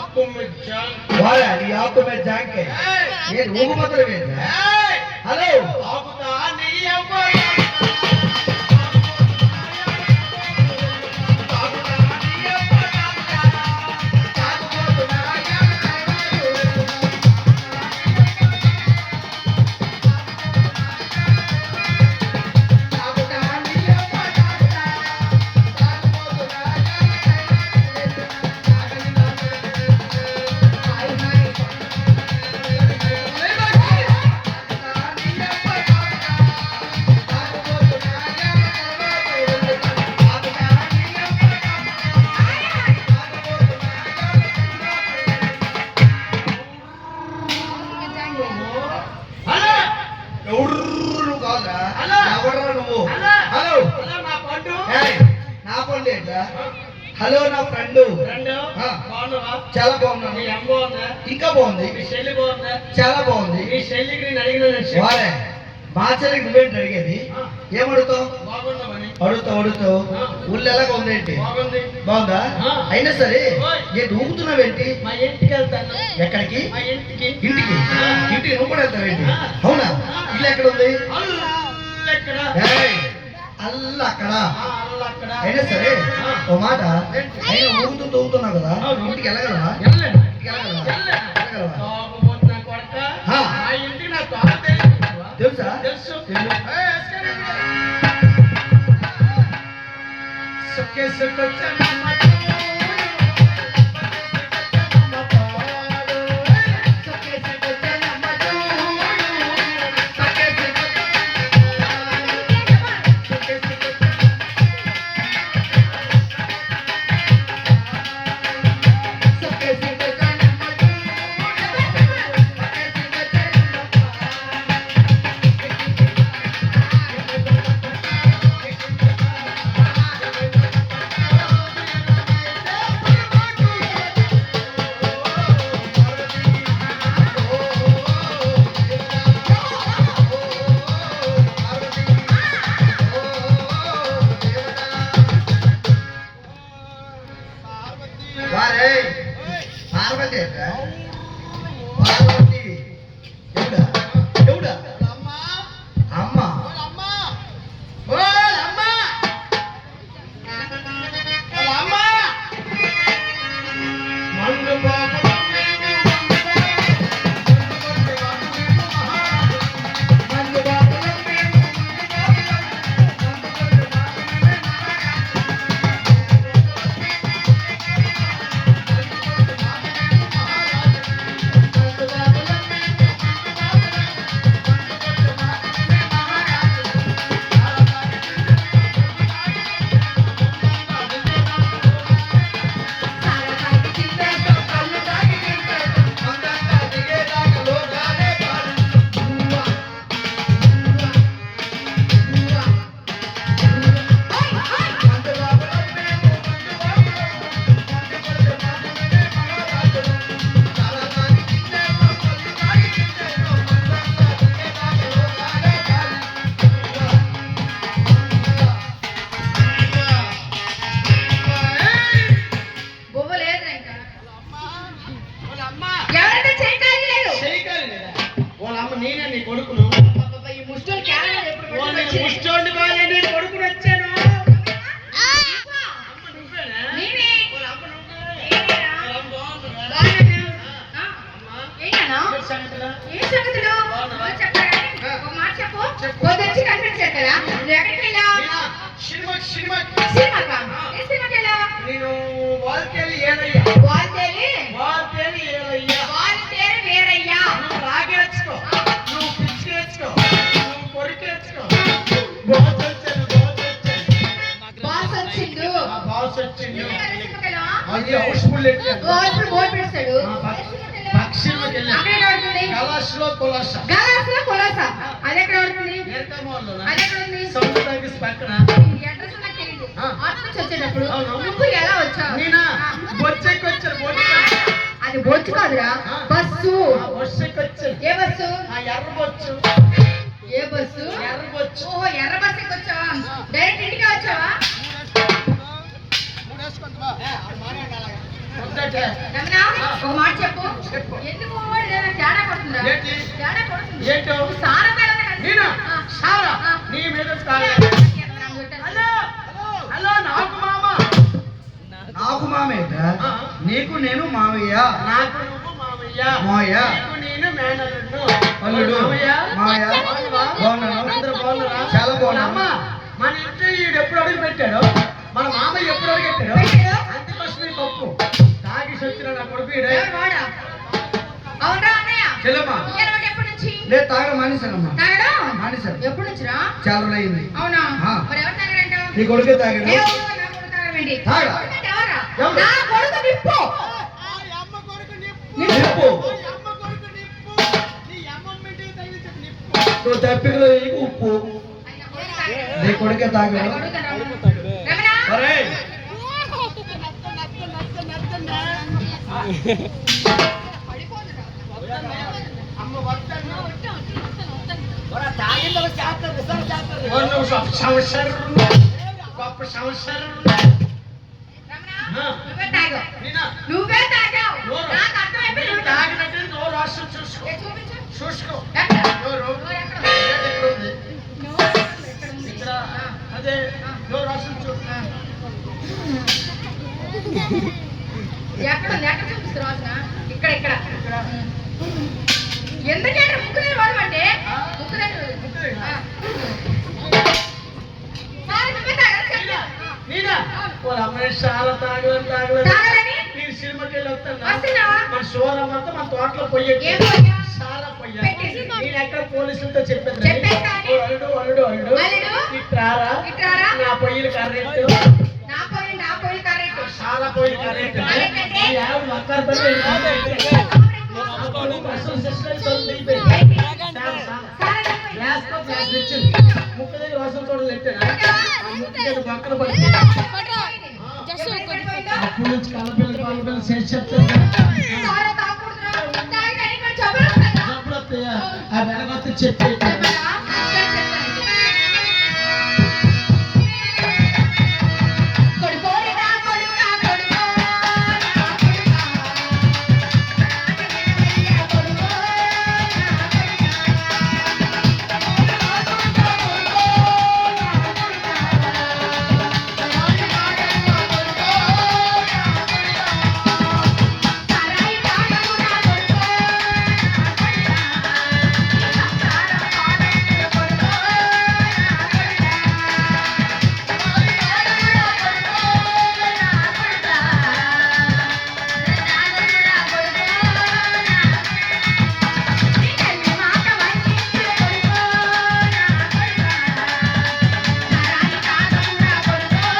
आंखों में झांक के ये रूह मतलब है हेलो హలో నా ఫ్రెండ్ చాలా బాగున్నాను ఇంకా బాగుంది చాలా బాగుంది వారే మా చెల్లికి నువ్వేంటి అడిగేది ఏమడుగుతావు అడుగుతావు ఊళ్ళో ఎలాగ ఉంది ఏంటి బాగుందా అయినా సరే ఏంటి ఊగుతున్నావేంటి ఎక్కడికి ఇంటికి నువ్వు కూడా వెళ్తావేంటి అవునా ఇల్లు ఎక్కడ ఉంది అల్ల అక్కడ అయినా సరే ఓ మాట అయినా ఊగుతున్నావు కదా ఇంటికి వెళ్ళగలవా తెలుసా అది బొచ్చు కాదురా బస్సు ఏ బస్సు ఎర్ర బొచ్చు ఏ బస్సు ఎర్ర బొచ్చు ఓహో ఎర్ర బస్సు వచ్చావా డైరెక్ట్ ఇంటికి వచ్చావా రమణ, ఒక మాట చెప్పు. ఎందుకు తేడా కొడుతుందా? తేడా కొడుతుంది. ఏంటో సారా నేను సారా నీ మీద హలో నాకు మామ. నాకు మామయ్య, నీకు నేను మామయ్య. నాకు నువ్వు మామయ్య. మామయ్య నీకు నేను మేనల్లుడు. అల్లుడు. మామయ్య మామయ్య బాగున్నాను. అందరూ బాగున్నారా? చాలా బాగున్నాను. అమ్మ మన ఇంట్లో ఈడు ఎప్పుడు అడుగు పెట్టాడు, మన మామయ్య ఎప్పుడు అడుగు పెట్టాడు. అందుకోసమే పప్పు తాగి వచ్చిన నా కొడుకు ఈడే. అవునరా అన్నయ్య? చెల్లెమ్మా ఎప్పటి నుంచి? లేదు తాగడం మానేశానమ్మా. తాగడం మానేశాను. ఎప్పటి నుంచి రా? చాలా రోజులు అయింది. అవునా? ఆ. మరి ఎవరు తాగారంటావు? నీ కొడుకే తాగాడు. నా కొడుకు తాగవేంటి? తాగా. కొడుకంటే ఎవరా? ఎవరు? నా కొడుకు నిప్పు. నిప్పు. నువ్వు తప్పికలో ఉప్పు. నీ కొడుకే తాగాడు. రమణ, ఒరేయ్, సంవత్సరం గొప్ప సంవత్సరం. రమణ, నువ్వే తాగావు. నేనా? నువ్వే తాగావు. నోరు. నాకు అర్థమైపోయింది. నేను తాగినట్టు నోరు రాసి చూసుకో. ఏ, చూపించు. చూసుకో ఎక్కడ? నోరు. నోరు ఎక్కడ? ఏది ఎక్కడ ఉంది? నోరు ఎక్కడ ఉంది? ఇక్కడ. అదే నోరు రాసి చూసుకో. ఎక్కడ ఉంది? ఎక్కడ చూపిస్తారు వాసన? ఇక్కడ ఇక్కడ. ఎందుకంటే ముక్కు దగ్గర వాడమంటే ముక్కు దగ్గర. సారీ, నువ్వే తాగాలి చెప్పు. నేనా? వాళ్ళ అమ్మాయి చాలా తాగలేదు తాగలేదు. తాగాలని? నేను సినిమాకి వెళ్ళి వస్తాను. వస్తున్నావా? మన షోరూమ్ మన తోటలో పొయ్యి ఏం పోయా? చాలా పొయ్యా. పెట్టేసి. నేను ఎక్కడ పోలీసులతో చెప్పేది చెప్పేస్తాను. అల్లుడు అల్లుడు అల్లుడు అల్లుడు. ఇట్రారా ఇట్రారా? నా పొయ్యిలు కర్రెట్టు నా పోయి కరెక్ట్. చాలా పొయ్యిలు కర్రెట్టు కరెక్ట్. ఒక్కరి అసలు సిస్టమ్ సారీ, గ్లాస్ తో గ్లాస్ ఇచ్చింది ముక్క దగ్గర వాసన చూడలు పెట్టాడు ఆ ముక్క పక్కన పడి అప్పటి నుంచి కలపిల్లలు చేసి చెప్తాను సారీ తాగకూడదురా. తాగితే ఇక్కడ జబ్బులు వస్తాయి. డబ్బులు వస్తాయా ఆ వెనకొస్తే చెప్పి చెప్పరా? ఇక్కడ చెప్తాను. కొడుకోడిరా కొడుకా కొడుకో నా కొడుకా. కొడుకో సారాయి తాగకురా కొడుకో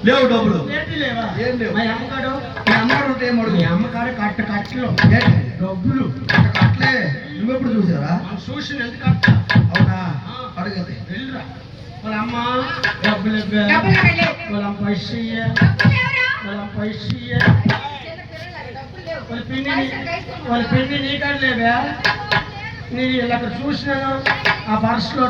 లేవు డబ్బులు. ఏంటి లేవా? ఏం లేవు. మా అమ్మకాడు మీ అమ్మగారు ఉంటే ఏం అడుగు? మీ అమ్మకాడు కట్టలో ఏంటి? డబ్బులు కట్టలే. నువ్వెప్పుడు చూసారా? మనం చూసి ఎంత కట్ట అవునా? అడగదే. వెళ్ళిరా వాళ్ళ అమ్మ డబ్బులు ఇవ్వా. డబ్బులు ఇవ్వలే. వాళ్ళ అమ్మ పైసలు ఇయ్యా. డబ్బులు ఎవరా? వాళ్ళ అమ్మ పైసలు ఇయ్యా. డబ్బులు లేవు. వాళ్ళ పిండి నీ కాడ లేవా? నీ అక్కడ చూసినాను ఆ పర్సులో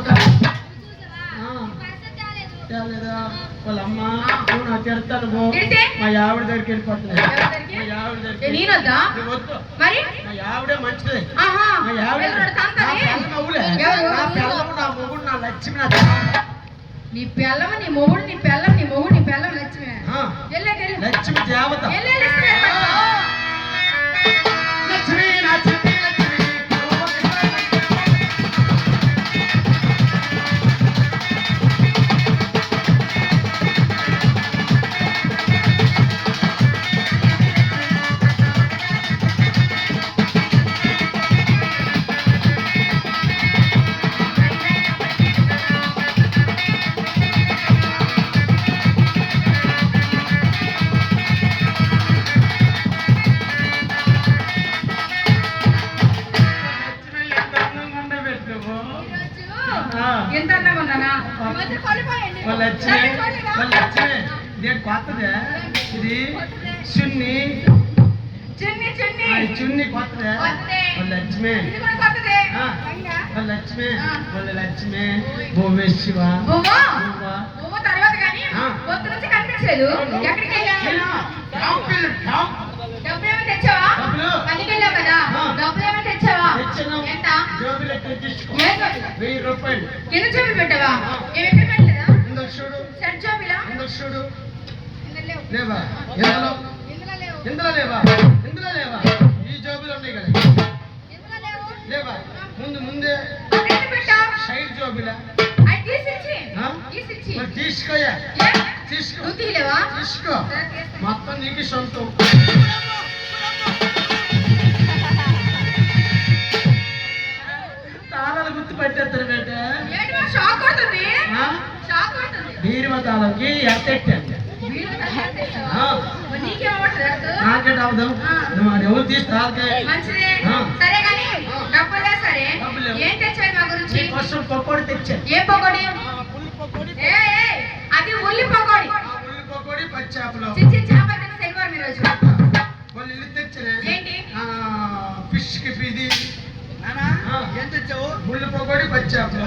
తేలేదా వాళ్ళ అమ్మ నువ్వు నాకు తిడతాను పో తిడితే? మా ఆవిడ దగ్గరికి వెళ్ళిపోతున్నాయి ఎవరి దగ్గరికి? మా ఆవిడ ఏ, దగ్గరికి నేనొద్దా నువ్వు వద్దు మరి మా ఆవిడే మంచిది ఆహా మా ఆవిడ ఎవరు తంతని? నా పిల్ల నవ్వులే ఎవరు? నా పిల్లము నా మొగుడు నా లక్ష్మి నా తల్లి. నీ పిల్లవ నీ మొగుడు నీ పిల్లం నీ మొగుడు నీ పిల్లం లక్ష్మి ఆ, వెళ్ళేది లక్ష్మి దేవత లక్ష్మి నా చిట్టి లక్ష్మి లక్ష్మి ఎంత అందంగా ఉండబెట్టుకో ఎంత అందంగా ఉన్నానా వాళ్ళ లక్ష్మి వాళ్ళ లక్ష్మి నేను కొత్తదే ఇది చున్ని చిన్ని చిన్ని ఆ, ఈ చున్ని కొత్తదే కొత్తదే. వాళ్ళ లక్ష్మి ఇది కూడా కొత్తదే ఆ, వాళ్ళ లక్ష్మి వాళ్ళ లక్ష్మి భువనేశ్వ బొమ్మ బువ్వ. బొమ్మ తర్వాత కానీ ఆ. పొద్దు నుంచి కనిపించలేదు ఎక్కడికి వెళ్ళావు ఇలా, క్యాంప్ వెళ్ళు, క్యాంప్. డబ్బులు ఏమైనా తెచ్చావా డబ్బులు? పనికి వెళ్ళావు కదా ఆ. డబ్బులు ఏమైనా తెచ్చావా తెచ్చాను. ఎంత జోబులో తెచ్చుకో. ఏ డబ్బులు? 1000 రూపాయలు కింద జోబులు పెట్టావా ఆ. ఏమి ఎక్కడ పెట్టలేదా ఇందులో చూడు షర్ట్ జోబులా ఇందులో చూడు ఇందులో లేవు లేవా ఇందులో ఇందులో లేవు ఇందులో లేవా ఇందులో లేవా ఈ జోబులు ఉన్నాయి కదా ఇందులో లేవు లేవా ముందే ఎక్కడ పెట్టావు సైడ్ జోబులా అది తీసిచ్చి ఆ? తీసిచ్చి మరి తీసుకోయా ఏ? తీసుకో నువ్వు తీయలేవా తీసుకో సరే, తీస్తా. మొత్తం నీకు సొంతం తాళాలు గుర్తు పెట్టేస్తారు బేట ఏంటి మరి షాక్ కొడుతుంది ఆ? షాక్ కొడుతుంది బీరువా తాళంకి ఎత్తెట్టాను వీళ్ళు తక్కువ తెచ్చావా? ఆ. మరి నీకేమవుతుంది అర్థం? నాకేట అవుదాం ఆ. నువ్వు అది ఎవరు తీసి తాళకే మంచిదే ఆ. సరే కానీ ఆ. డబ్బులే సరే డబ్బులు లేవు. ఏం తెచ్చావు మా గురించి నీకోసం పకోడి తెచ్చాను ఏ పకోడి ఏ ఏ, అది ఉల్లి పకోడి ఉల్లి పకోడి పచ్చాపలు చిచ్చి చేపలు తిన్న శనివారం ఈరోజు వాళ్ళు ఇల్లు తెచ్చానే ఏంటి? ఫిష్ కి ఇది ఏం తెచ్చావు ముళ్ళు పకోడి పచ్చాపలు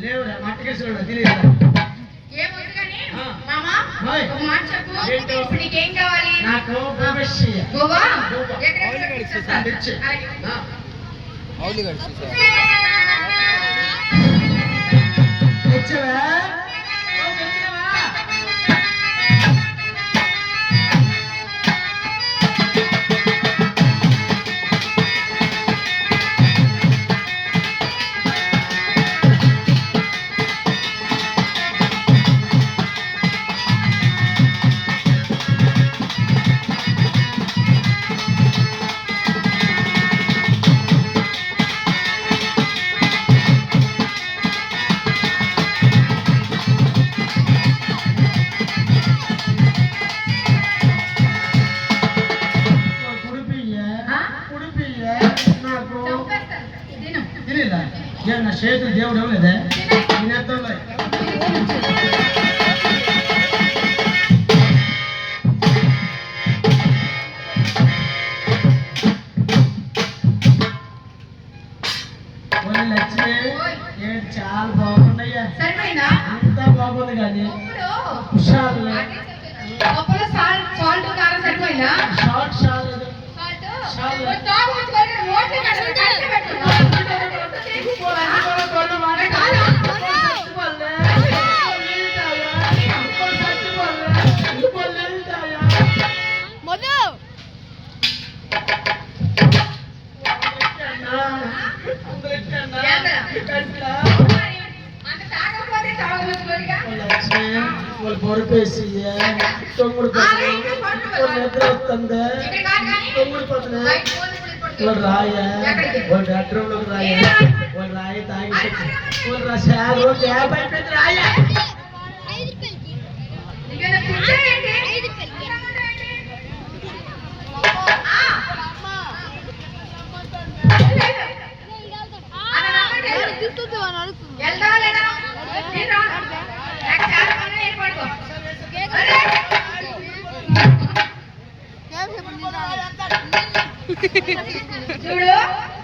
లేవురా మట్టకేశ్వరుడు తెలియదా ఏమవుతుంది కానీ ఆ. మామా ఓయ్. ఒక మాట చెప్పు ఏంటో? ఇప్పుడు నీకేం కావాలి నాకు భవిష్య గోవా గోవా. ఎక్కడ తెచ్చేస్తా? తెచ్చి. అలాగే. తెచ్చవా ఆ? ఉడిపియ్య నాకు చంపేస్తాను. తిను. తెలియదా ఏ నా చేతులు దేవుడు ఇవ్వలేదే తినే. తినేద్దాంలే ఓయ్ లక్ష్మి ఓయ్. ఏంటి చాలా బాగున్నాయ్యా సరిపోయిందా అంతా బాగుంది కానీ ఇప్పుడు హుషారులే పప్పులో సాల్ట్ కారం సరిపోయిందా షార్ట్ షార్ట్ సాల్ట్ ఒక తాగు వచ్చుకొని నోట్లో కట్టి పెట్టు. అంత తాగకపోతే తాగవచ్చుకోనిగా. పొరిపేసి తొమ్మిది నిద్ర వస్తుంది ఇక్కడ కాదు కానీ తొమ్మిది పోతుంది బయట పోలీసులు పట్టుకో. వాళ్ళు రాయా ఎక్కడికి? వాళ్ళు బెడ్రూమ్ లోకి రాయా వాళ్ళు రాయి తాగి వాళ్ళు రాశారు యాభై పెద్ద రాయా నీకేదో కూర్చోవేంటి? ఆ. లేదు. అలా నమ్మట్లేదు. వెళ్తావా లేదా? నేను రాను. నాకు చాలా పనులు ఉన్నాయి, నేను పడుకో. అరే. చూడు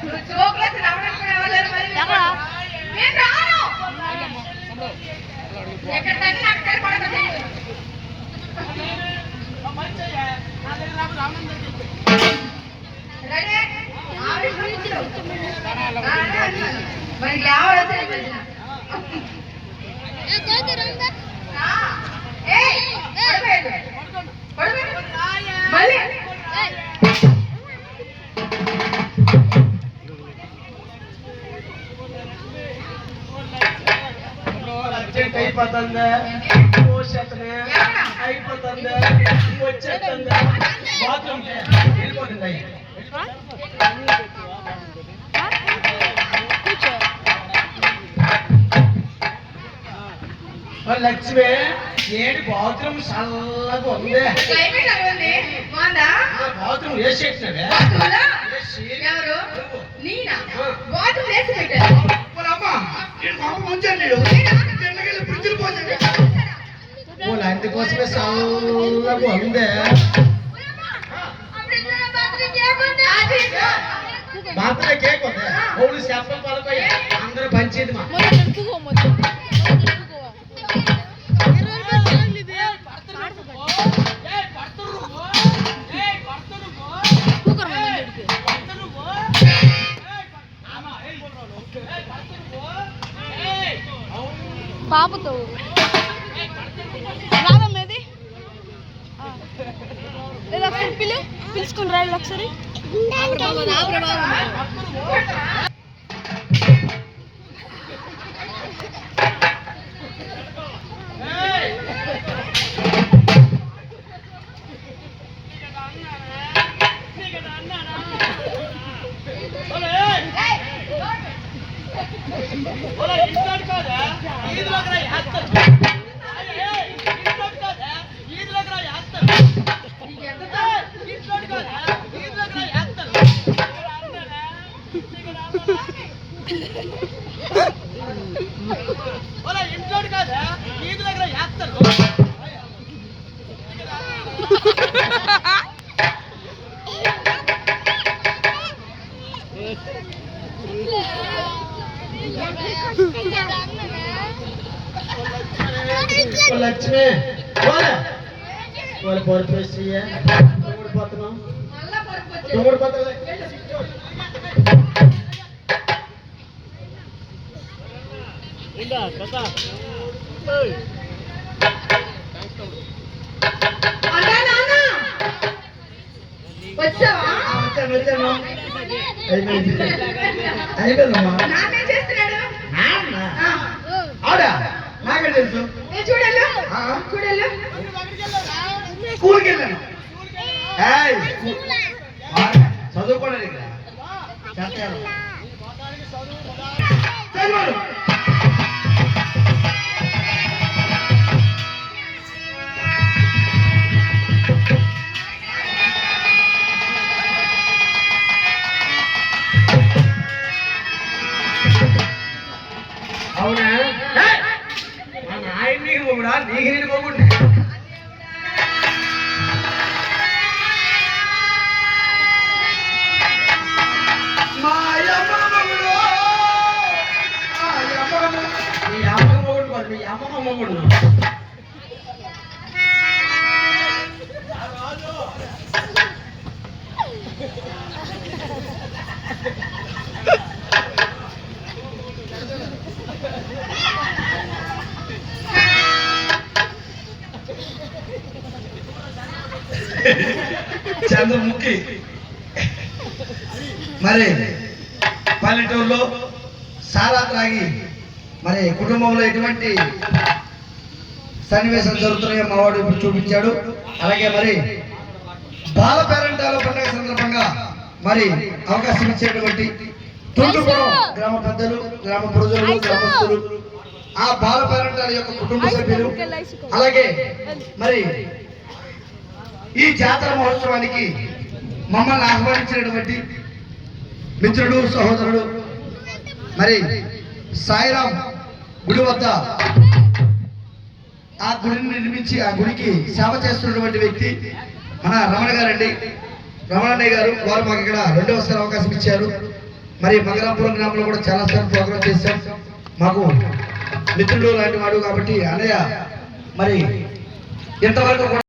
నువ్వు జోకులు నవ్వడానికి కూడా ఎవరు లేరు మరి. నేను రాను. మరి లేవడం మధ్యన మళ్ళీ అర్జెంట్ అయిపోతుంది పోషతనే అయిపోతుంది వచ్చేస్తుంది బాత్రూమ్ వెళ్ళిపోతుంది లక్ష్మి ఏంటి బాత్రూమ్ చల్లగా ఉంది బాత్రూమ్ వేసేసినవే ఎవరు నేనా బాత్రూమ్ వేసి పెట్టారు అందుకోసమే చల్లగా ఉంది బాత్రూమ్ కేక్ ఉంది ఊళ్ళు చెప్పలు పలకోయి అందరూ పంచేది మా పాపతో రాదమ్మేది లేదా ఒకసారి పిలుచుకుని రాదు ఒకసారి లక్ష్మి వాళ్ళు పొడిపేసి పోతున్నాం తమ్ముడు పోతుంది వచ్చావా వచ్చాను అయిపోయిందమ్మా నాన్నేం చేస్తున్నాడు ఆవిడ నాకే తెలుసు చూడలు చూడలు స్కూల్కి వెళ్ళాను చదువుకోలేదు ఇక్కడ చదివాడు అవునా మా నాయన నీకు మొగుడా నీకు నేను మొగుడు మీ అమ్మ మొగుడు కాదు మీ అమ్మమ్మ మొగుడు చంద్రముఖి మరి పల్లెటూరులో సారా త్రాగి మరి కుటుంబంలో ఎటువంటి సన్నివేశం జరుగుతున్నాయో మావాడు ఇప్పుడు చూపించాడు. అలాగే మరి బాల పేరంటాల పండుగ సందర్భంగా మరి అవకాశం ఇచ్చేటువంటి తుంటుపురం గ్రామ పెద్దలు, గ్రామ ప్రజలు, గ్రామస్తులు, ఆ బాల పేరంటాల యొక్క కుటుంబ సభ్యులు, అలాగే మరి ఈ జాతర మహోత్సవానికి మమ్మల్ని ఆహ్వానించినటువంటి మిత్రుడు, సహోదరుడు, మరి సాయిరాం గుడి వద్ద ఆ గుడిని నిర్మించి ఆ గుడికి సేవ చేస్తున్నటువంటి వ్యక్తి మన రమణ గారండి. రమణయ్య గారు వారు మాకు ఇక్కడ రెండవసారి అవకాశం ఇచ్చారు. మరి మగరాపురం గ్రామంలో కూడా చాలా సార్లు ప్రోగ్రాం చేశాం. మాకు మిత్రుడు లాంటి వాడు కాబట్టి అన్నయ్య మరి ఇంతవరకు